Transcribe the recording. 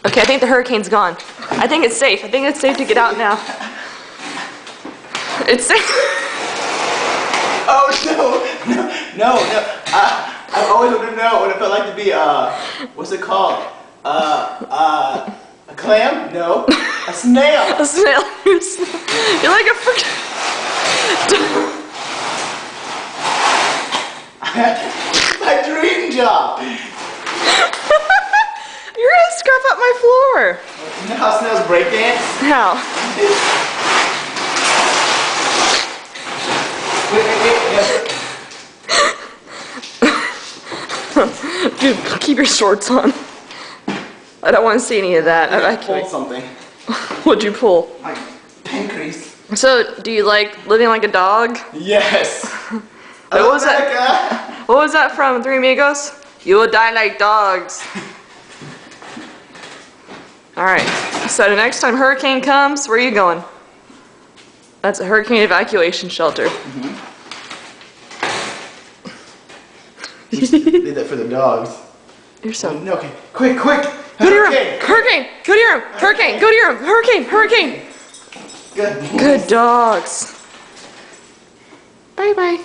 Okay, I think the hurricane's gone. I think it's safe. I think it's safe to get out now. It's safe. Oh no! I always wanted to know what it felt like to be what's it called? A clam? No, a snail. A snail. You're like a freaking. My dream job. You're gonna scrub up my floor. You know how snails break dance? How? Dude, keep your shorts on. I don't want to see any of that. I pulled something. What'd you pull? My pancreas. So, do you like living like a dog? Yes. What was that? What was that from Three Amigos? You will die like dogs. Alright, so the next time hurricane comes, where are you going? That's a hurricane evacuation shelter. We did that for the dogs. You're so... No, okay. Quick! Go to your room! Hurricane! Go to your room! Hurricane! Go to your room! Hurricane! Good. Good dogs. Bye-bye.